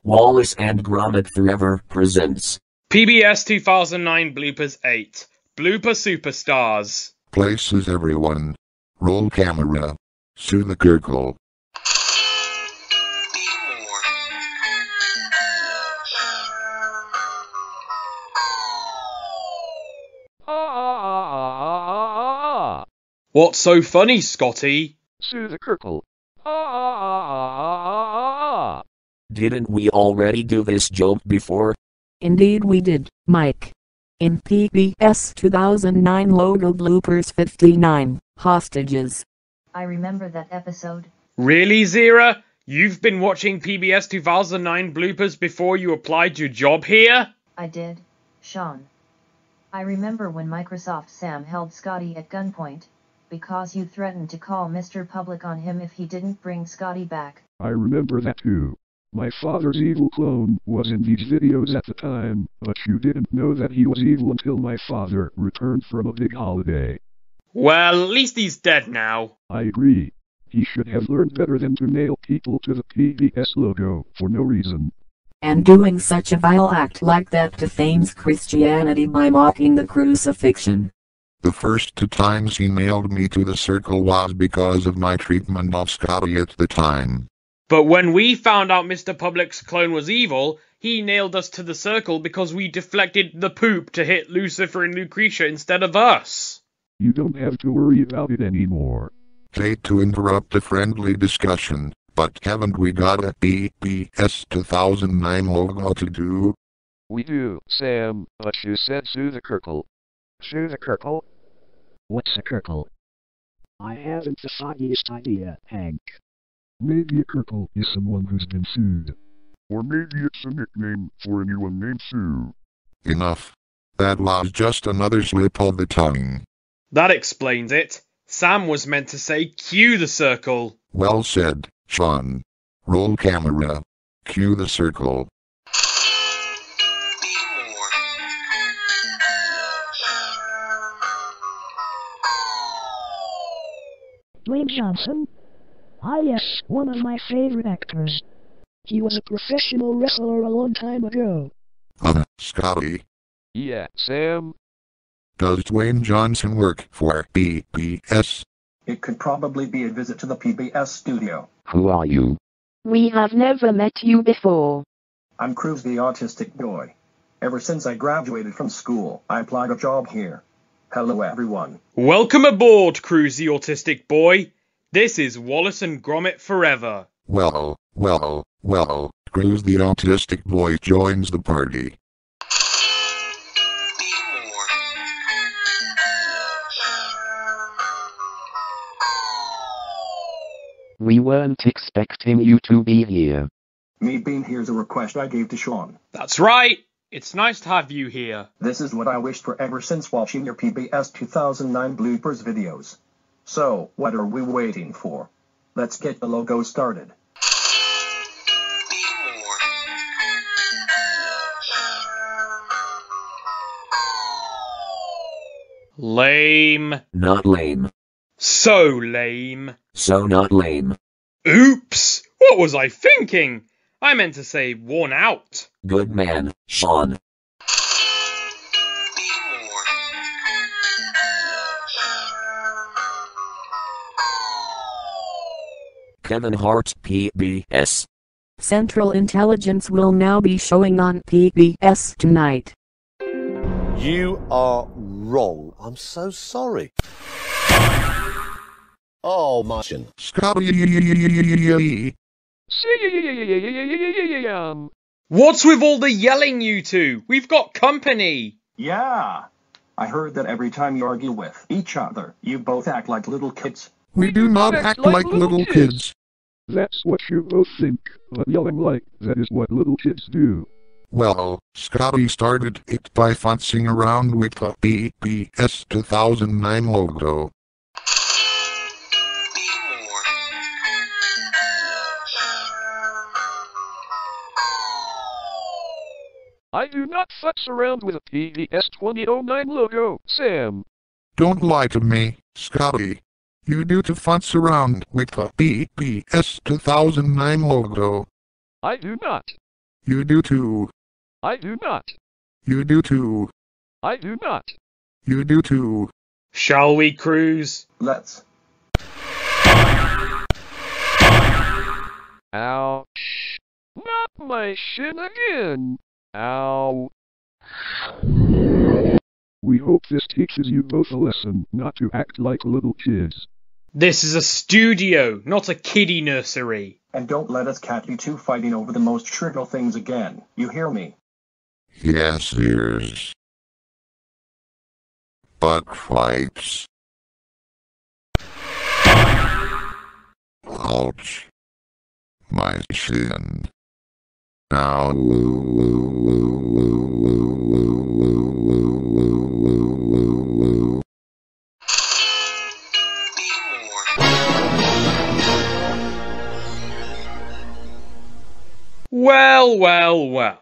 Wallace and Gromit Forever presents PBS 2009 Bloopers 8 Blooper Superstars. Places everyone. Roll camera. Sue the gurgle. What's so funny, Scotty? Sue the Kirkle. Didn't we already do this joke before? Indeed we did, Mike. In PBS 2009 logo bloopers 59, hostages. I remember that episode. Really, Zira? You've been watching PBS 2009 Bloopers before you applied your job here? I did, Sean. I remember when Microsoft Sam held Scotty at gunpoint, because you threatened to call Mr. Public on him if he didn't bring Scotty back. I remember that too. My father's evil clone was in these videos at the time, but you didn't know that he was evil until my father returned from a big holiday. Well, at least he's dead now. I agree. He should have learned better than to nail people to the PBS logo for no reason. And doing such a vile act like that defames Christianity by mocking the crucifixion. The first 2 times he nailed me to the circle was because of my treatment of Scotty at the time. But when we found out Mr. Public's clone was evil, he nailed us to the circle because we deflected the poop to hit Lucifer and Lucretia instead of us. You don't have to worry about it anymore. Hate to interrupt a friendly discussion, but haven't we got a PBS 2009 logo to do? We do, Sam, but you said Sue the Kirkle. Sue the Kirkle? What's a Kirkle? I haven't the foggiest idea, Hank. Maybe a Kirkle is someone who's been sued. Or maybe it's a nickname for anyone named Sue. Enough. That was just another slip of the tongue. That explains it. Sam was meant to say cue the circle. Well said, Sean. Roll camera. Cue the circle. Dwayne Johnson? Ah yes, one of my favorite actors. He was a professional wrestler a long time ago. Scotty. Yeah, Sam? Does Dwayne Johnson work for PBS? It could probably be a visit to the PBS studio. Who are you? We have never met you before. I'm Cruz the autistic boy. Ever since I graduated from school, I applied a job here. Hello everyone. Welcome aboard, Cruz the autistic boy. This is Wallace and Gromit Forever. Well, Cruz the autistic boy joins the party. We weren't expecting you to be here. Me being here's a request I gave to Sean. That's right. It's nice to have you here. This is what I wished for ever since watching your PBS 2009 bloopers videos. So, what are we waiting for? Let's get the logo started. Lame. Not lame. So lame. So not lame. Oops! What was I thinking? I meant to say worn out. Good man, Sean. Kevin Hart's PBS. Central Intelligence will now be showing on PBS tonight. You are wrong. I'm so sorry. Oh, Martian. Scotty. What's with all the yelling, you two? We've got company. Yeah. I heard that every time you argue with each other, you both act like little kids. We do not act like little kids. That's what you both think, but yelling like that is what little kids do. Well, Scotty started it by futzing around with the PBS 2009 logo. I do not futz around with a PBS 2009 logo, Sam. Don't lie to me, Scotty. You do to futz around with the PBS 2009 logo. I do not. You do too. I do not. You do too. I do not. You do too. Shall we cruise? Let's. Ouch. Not my shin again. Ow. We hope this teaches you both a lesson not to act like little kids. This is a studio, not a kiddie nursery. And don't let us catch you two fighting over the most trivial things again. You hear me? Yes, ears. Butt fights. Ouch. My shin. Ow. Well, well, well.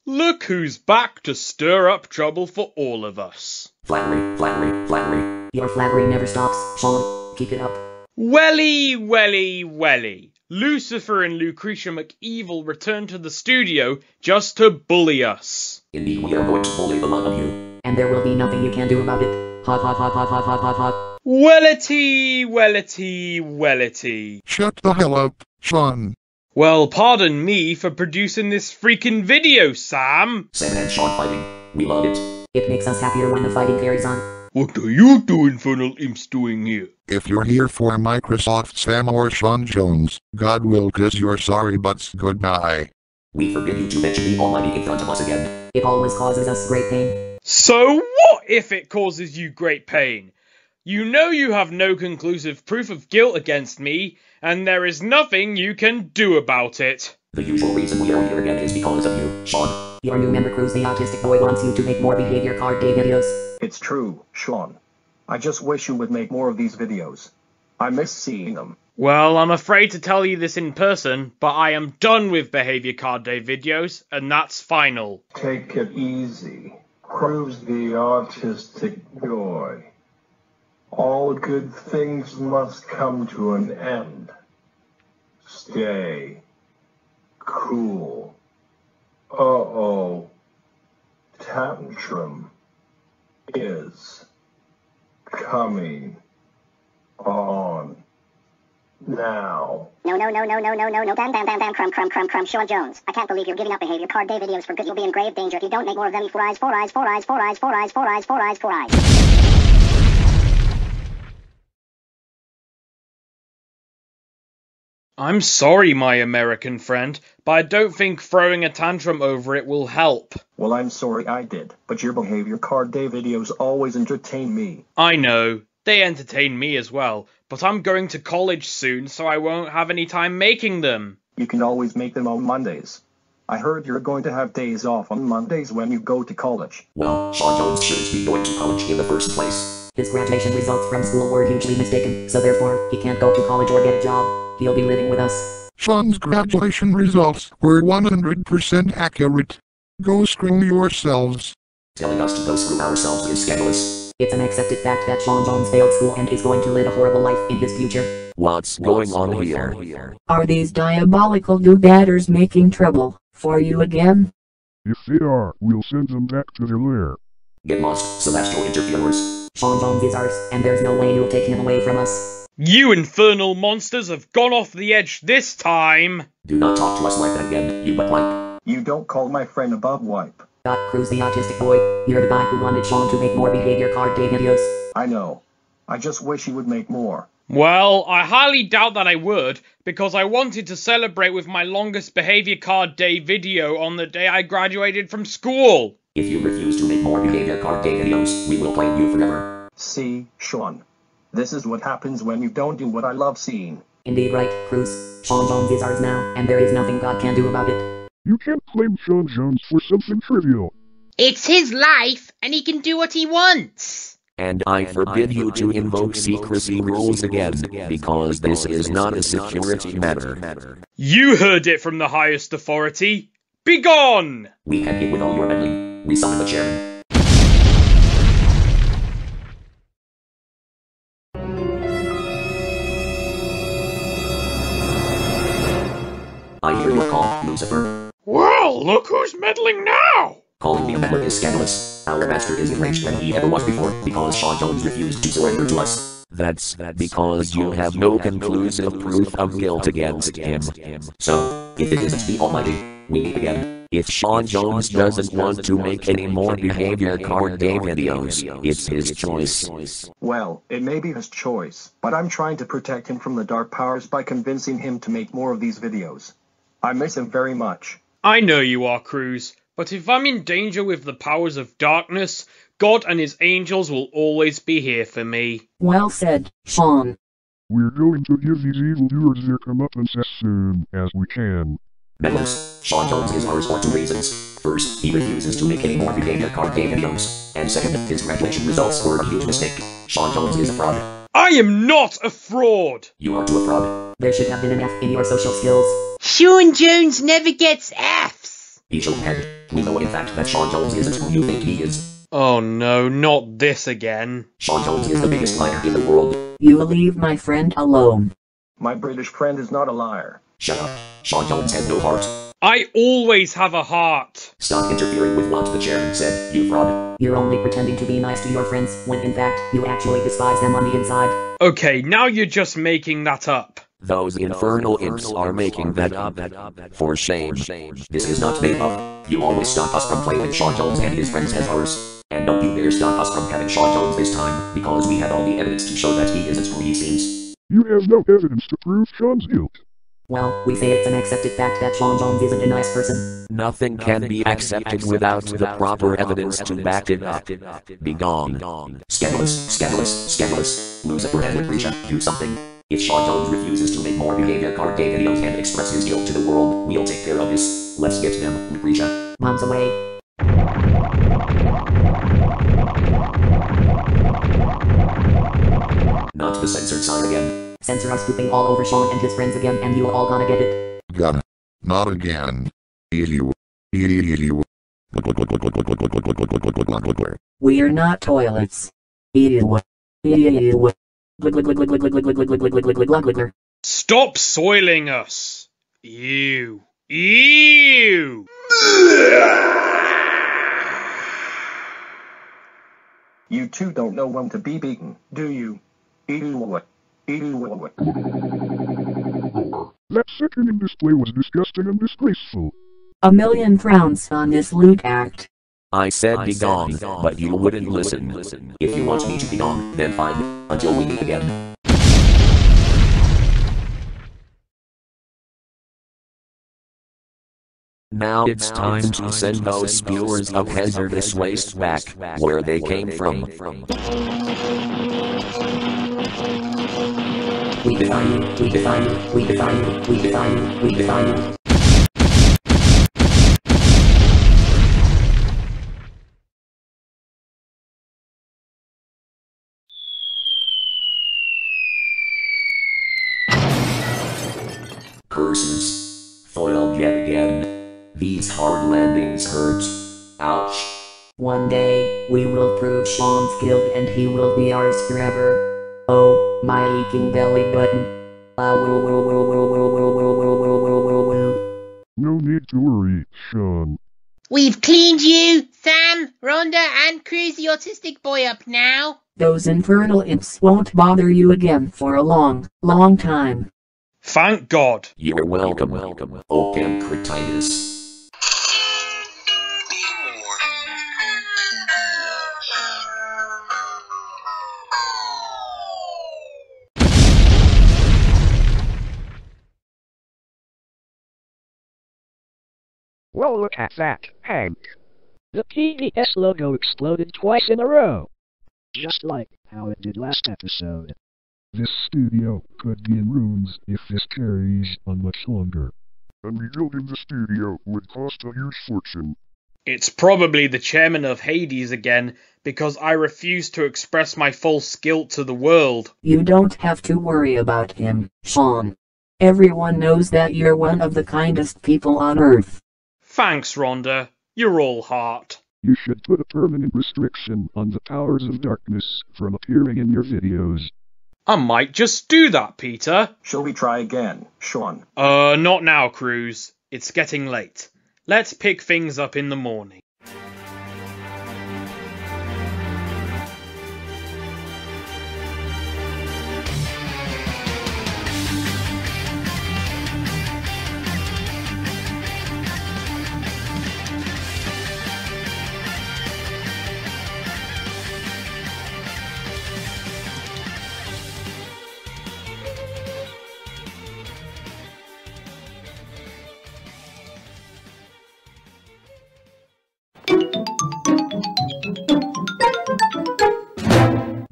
Look who's back to stir up trouble for all of us. Flattery, flattery, flattery. Your flattery never stops, Sean. Keep it up. Welly, welly, welly. Lucifer and Lucretia McEvil return to the studio just to bully us. Indeed, we are going to bully the lot of you. And there will be nothing you can do about it. Hot, hot, hot, hot, hot, hot, hot, hot. Wellity, wellity, wellity. Shut the hell up, Sean. Well, pardon me for producing this freaking video, Sam. Sam and Sean fighting. We love it. It makes us happier when the fighting carries on. What are you two infernal imps doing here? If you're here for Microsoft Sam or Sean Jones, God will kiss your sorry butts goodbye. We forbid you to mention the Almighty in front of us again. It always causes us great pain. So what if it causes you great pain? You know you have no conclusive proof of guilt against me, and there is nothing you can do about it. The usual reason we are here again is because of you, Sean. Your new member Cruz the Autistic Boy wants you to make more behavior card day videos. It's true, Sean. I just wish you would make more of these videos. I miss seeing them. Well, I'm afraid to tell you this in person, but I am done with behavior card day videos, and that's final. Take it easy. Cruz the Autistic Boy. All good things must come to an end. Stay cool. Uh-oh. Tantrum is coming on now. No, bam, crumb, Sean Jones. I can't believe you're giving up behavior card day videos for good. You'll be in grave danger if you don't make more of them. Four eyes. I'm sorry, my American friend, but I don't think throwing a tantrum over it will help. Well, I'm sorry I did, but your behavior card day videos always entertain me. I know, they entertain me as well, but I'm going to college soon, so I won't have any time making them. You can always make them on Mondays. I heard you're going to have days off on Mondays when you go to college. Well, Sean Jones shouldn't be going to college in the first place. His graduation results from school were hugely mistaken, so therefore, he can't go to college or get a job. He'll be living with us. Sean's graduation results were 100% accurate. Go screw yourselves. Telling us to go screw ourselves is scandalous. It's an accepted fact that Sean Jones failed school and is going to live a horrible life in his future. What's going on here? Are these diabolical do-badders making trouble for you again? If they are, we'll send them back to their lair. Get lost, celestial interferers. Sean Jones is ours, and there's no way you'll take him away from us. You infernal monsters have gone off the edge this time! Do not talk to us like that again, you butt wipe. You don't call my friend a butt wipe. Cruz the Autistic Boy, you're the guy who wanted Sean to make more behavior card day videos. I know. I just wish he would make more. Well, I highly doubt that I would, because I wanted to celebrate with my longest behavior card day video on the day I graduated from school. If you refuse to make more behavior card day videos, we will blame you forever. See, Sean. This is what happens when you don't do what I love seeing. Indeed right, Cruz. Sean Jones is ours now, and there is nothing God can do about it. You can't blame Sean Jones for something trivial. It's his life, and he can do what he wants. And I forbid you to invoke secrecy rules again, because this is not a security matter. You heard it from the highest authority. Begone! We hang it with all your meddling. We summon the chairman. I hear your call, Lucifer. Well, look who's meddling now! Calling me a meddler is scandalous. Our master is enraged than he ever was before because Sean Jones refused to surrender to us. That's because you have no conclusive proof of guilt against him. So, if it isn't the Almighty, we meet again. If Sean Jones doesn't want to make any more behavior card game videos, it's his choice. Well, it may be his choice, but I'm trying to protect him from the dark powers by convincing him to make more of these videos. I miss him very much. I know you are, Cruz, but if I'm in danger with the powers of darkness, God and his angels will always be here for me. Well said, Sean. We're going to give these evildoers their comeuppance as soon as we can. Meddlers, Sean Jones is ours for two reasons. First, he refuses to make any more behavior card game videos. And second, his graduation results were a huge mistake. Sean Jones is a fraud. I am not a fraud! You are too a fraud. There should have been an F in your social skills. Sean Jones never gets Fs. He should have. We know in fact that Sean Jones isn't who you think he is. Oh no, not this again. Sean Jones is the biggest liar in the world. You leave my friend alone. My British friend is not a liar. Shut up. Sean Jones has no heart. I always have a heart. Stop interfering with what the chairman said, you fraud. You're only pretending to be nice to your friends, when in fact, you actually despise them on the inside. Okay, now you're just making that up. Those infernal imps are making that up. For shame. This is not made up. You always stop us from playing Sean Jones and his friends as ours. And don't you dare stop us from having Sean Jones this time, because we have all the evidence to show that he isn't who he seems. You have no evidence to prove Sean's guilt. Well, we say it's an accepted fact that Sean Jones isn't a nice person. Nothing can be accepted without the proper evidence to back it up. Be gone. Scandalous. Lucifer and Lucretia, do something. If Sean Jones refuses to make more behavior card game videos and express his guilt to the world, we'll take care of this. Let's get them, Lucretia. Mom's away. Not the censored sign again. Censor us pooping all over Sean and his friends again and you all gonna get it. Gonna. Not again. Ew. We're not toilets. Ew. Stop soiling us. Ew. You two don't know when to be beaten, do you? That sickening display was disgusting and disgraceful. 1,000,000 crowns on this loot act. I said be gone, but you wouldn't listen. If you want me to be gone, then fine, until we meet again. Now it's time to send those spewers of hazardous waste back, where they came from. We defy you. Curses. Foiled yet again. These hard landings hurt. Ouch. One day, we will prove Sean's guilt and he will be ours forever. Oh, my aching belly button. No need to worry, Sean. We've cleaned you, Sam, Rhonda, and Cruz the autistic boy up now. Those infernal imps won't bother you again for a long, long time. Thank God. You're welcome. Open Cretitis. Well, look at that, Hank. The PBS logo exploded twice in a row. Just like how it did last episode. This studio could be in ruins if this carries on much longer. And rebuilding the studio would cost a huge fortune. It's probably the chairman of Hades again, because I refuse to express my false guilt to the world. You don't have to worry about him, Sean. Everyone knows that you're one of the kindest people on Earth. Thanks, Rhonda. You're all heart. You should put a permanent restriction on the powers of darkness from appearing in your videos. I might just do that, Peter. Shall we try again, Sean? Not now, Cruz. It's getting late. Let's pick things up in the morning.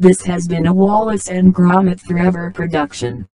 This has been a Wallace and Gromit Forever production.